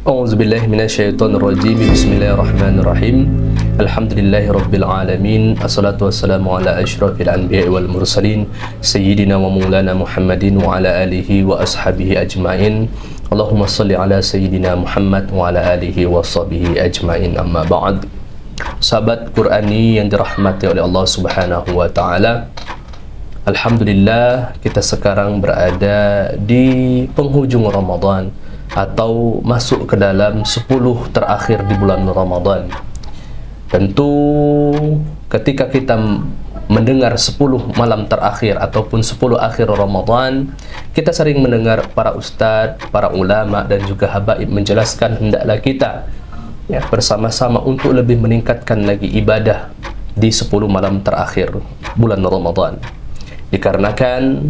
A'udzubillahi minasyaitonirrajim. Bismillahirrahmanirrahim. Alhamdulillahirabbil alamin. Assalatu wassalamu ala asyrafil anbiya'i wal mursalin sayyidina wa maulana Muhammadin wa ala alihi wa ashabihi ajmain. Allahumma shalli ala sayyidina Muhammad wa ala alihi wa sahbihi ajmain. Amma ba'd. Sahabat Qur'ani yang dirahmati oleh Allah Subhanahu wa taala. Alhamdulillah, kita sekarang berada di penghujung Ramadan atau masuk ke dalam 10 terakhir di bulan Ramadan. Tentu ketika kita mendengar 10 malam terakhir ataupun 10 akhir Ramadan, kita sering mendengar para ustadz, para ulama dan juga habaib menjelaskan hendaklah kita bersama-sama untuk lebih meningkatkan lagi ibadah di 10 malam terakhir bulan Ramadan. Dikarenakan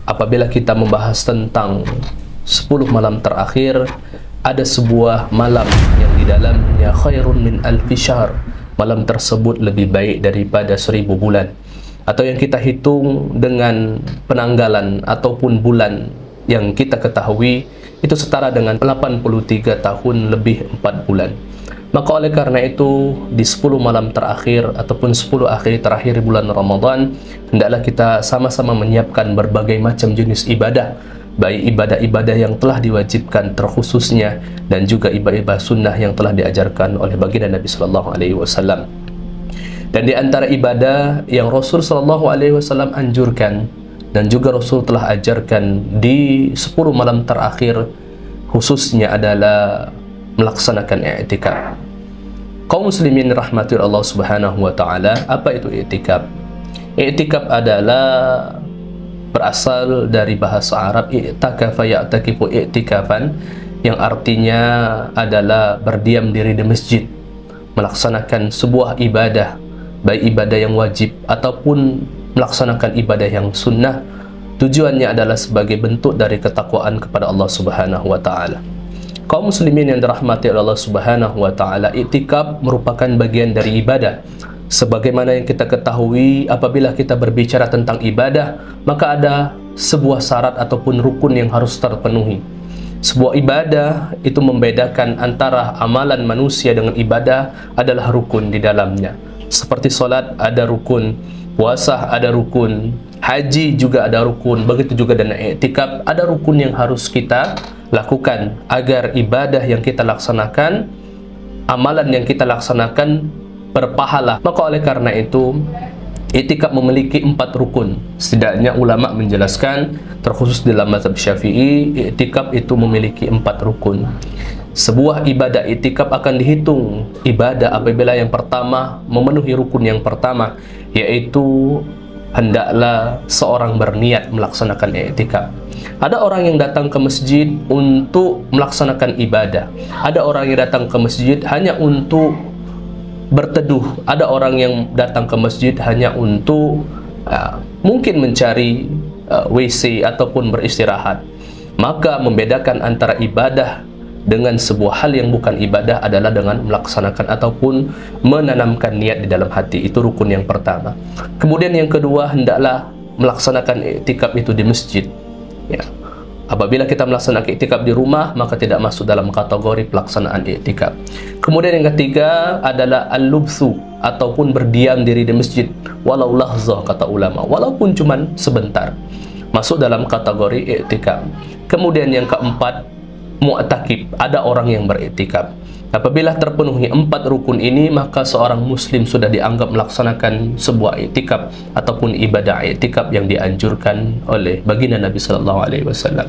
apabila kita membahas tentang 10 malam terakhir, ada sebuah malam yang di dalamnya khairun min alfi syahr. Malam tersebut lebih baik daripada 1000 bulan, atau yang kita hitung dengan penanggalan ataupun bulan yang kita ketahui itu setara dengan 83 tahun lebih 4 bulan. Maka oleh karena itu di 10 malam terakhir ataupun 10 akhir terakhir bulan Ramadan, hendaklah kita sama-sama menyiapkan berbagai macam jenis ibadah, baik ibadah-ibadah yang telah diwajibkan terkhususnya dan juga ibadah-ibadah sunnah yang telah diajarkan oleh baginda Nabi Sallallahu Alaihi Wasallam. Dan di antara ibadah yang Rasul Sallallahu Alaihi Wasallam anjurkan dan juga Rasul telah ajarkan di 10 malam terakhir khususnya adalah melaksanakan i'tikaf. Kaum muslimin rahmati Allah Subhanahu wa taala, apa itu i'tikaf? I'tikaf adalah berasal dari bahasa Arab i'takafa ya'takifu i'tikafan, yang artinya adalah berdiam diri di masjid, melaksanakan sebuah ibadah, baik ibadah yang wajib ataupun melaksanakan ibadah yang sunnah. Tujuannya adalah sebagai bentuk dari ketakwaan kepada Allah Subhanahu wa taala. Kaum muslimin yang dirahmati oleh Allah Subhanahu wa taala, i'tikaf merupakan bagian dari ibadah. Sebagaimana yang kita ketahui, apabila kita berbicara tentang ibadah, maka ada sebuah syarat ataupun rukun yang harus terpenuhi. Sebuah ibadah itu membedakan antara amalan manusia dengan ibadah adalah rukun di dalamnya. Seperti solat ada rukun, puasa ada rukun, haji juga ada rukun, begitu juga dengan i'tikaf ada rukun yang harus kita lakukan agar ibadah yang kita laksanakan, amalan yang kita laksanakan berpahala. Maka oleh karena itu i'tikaf memiliki 4 rukun. Setidaknya ulama menjelaskan, terkhusus dalam mazhab Syafi'i, i'tikaf itu memiliki 4 rukun. Sebuah ibadah i'tikaf akan dihitung ibadah apabila yang pertama memenuhi rukun yang pertama, yaitu hendaklah seorang berniat melaksanakan i'tikaf. Ada orang yang datang ke masjid untuk melaksanakan ibadah. Ada orang yang datang ke masjid hanya untuk berteduh. Ada orang yang datang ke masjid hanya untuk mungkin mencari WC ataupun beristirahat. Maka membedakan antara ibadah dengan sebuah hal yang bukan ibadah adalah dengan melaksanakan ataupun menanamkan niat di dalam hati. Itu rukun yang pertama. Kemudian yang kedua, hendaklah melaksanakan i'tikaf itu di masjid. Apabila kita melaksanakan i'tikaf di rumah, maka tidak masuk dalam kategori pelaksanaan i'tikaf. Kemudian yang ketiga adalah al-lubthu ataupun berdiam diri di masjid walau lahzah, kata ulama, walaupun cuman sebentar, masuk dalam kategori i'tikaf. Kemudian yang keempat, mu'takif, ada orang yang beriktikaf. Apabila terpenuhi 4 rukun ini, maka seorang muslim sudah dianggap melaksanakan sebuah iktikaf ataupun ibadah iktikaf yang dianjurkan oleh baginda Nabi Sallallahu Alaihi Wasallam.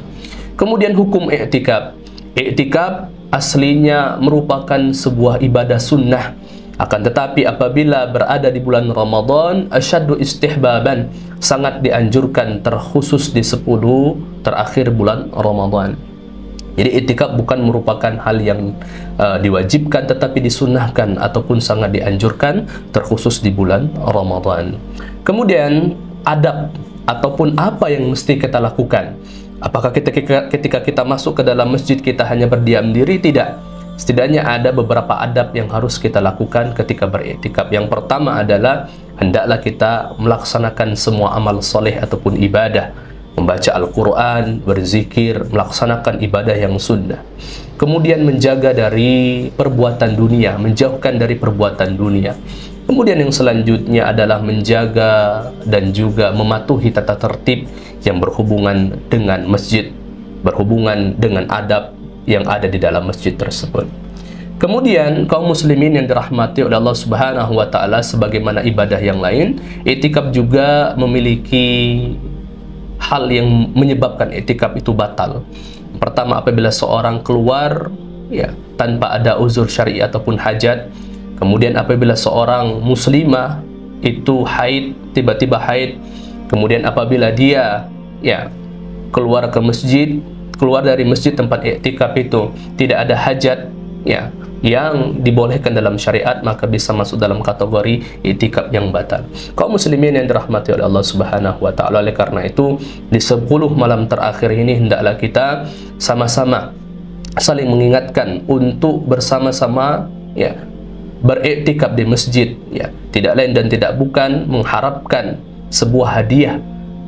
Kemudian hukum iktikaf. Iktikaf aslinya merupakan sebuah ibadah sunnah. Akan tetapi apabila berada di bulan Ramadan, asyaddu istihbaban, sangat dianjurkan terkhusus di 10 terakhir bulan Ramadan. Jadi i'tikaf bukan merupakan hal yang diwajibkan, tetapi disunnahkan ataupun sangat dianjurkan terkhusus di bulan Ramadan. Kemudian adab ataupun apa yang mesti kita lakukan. Apakah ketika kita masuk ke dalam masjid kita hanya berdiam diri? Tidak. Setidaknya ada beberapa adab yang harus kita lakukan ketika beriktikaf. Yang pertama adalah hendaklah kita melaksanakan semua amal soleh ataupun ibadah, membaca Al-Quran, berzikir, melaksanakan ibadah yang sunnah. kemudian menjaga dari perbuatan dunia, menjauhkan dari perbuatan dunia. Kemudian yang selanjutnya adalah menjaga dan juga mematuhi tata tertib yang berhubungan dengan masjid, berhubungan dengan adab yang ada di dalam masjid tersebut. Kemudian kaum muslimin yang dirahmati oleh Allah Subhanahu wa taala, sebagaimana ibadah yang lain, iktikaf juga memiliki hal yang menyebabkan iktikaf itu batal. Pertama, apabila seorang keluar ya tanpa ada uzur syar'i ataupun hajat. Kemudian apabila seorang muslimah itu haid, tiba-tiba haid, kemudian apabila dia ya keluar ke masjid, keluar dari masjid tempat iktikaf itu tidak ada hajat ya yang dibolehkan dalam syariat, maka bisa masuk dalam kategori iktikaf yang batal. Kaum muslimin yang dirahmati oleh Allah Subhanahu wa taala, oleh karena itu di 10 malam terakhir ini hendaklah kita sama-sama saling mengingatkan untuk bersama-sama ya beriktikaf di masjid ya, tidak lain dan tidak bukan mengharapkan sebuah hadiah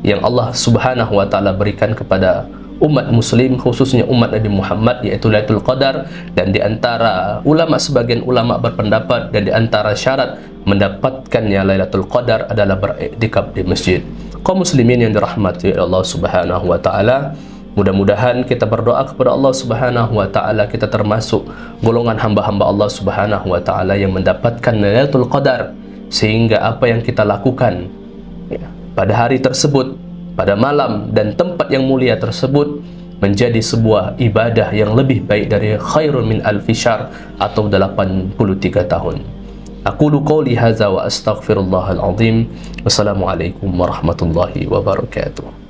yang Allah Subhanahu wa taala berikan kepada umat muslim, khususnya umat Nabi Muhammad, yaitu Lailatul Qadar. Dan di antara ulama, sebagian ulama berpendapat, dan di antara syarat mendapatkannya Lailatul Qadar adalah beriktikaf di masjid. Kaum muslimin yang dirahmati Allah Subhanahu wa taala, mudah-mudahan kita berdoa kepada Allah Subhanahu wa taala, kita termasuk golongan hamba-hamba Allah Subhanahu wa taala yang mendapatkan Lailatul Qadar, sehingga apa yang kita lakukan ya, pada hari tersebut, pada malam dan tempat yang mulia tersebut, menjadi sebuah ibadah yang lebih baik dari khairun min alfi syahr atau 83 tahun. Aqulu qouli hadza wa astaghfirullahal azim. Wassalamualaikum warahmatullahi wabarakatuh.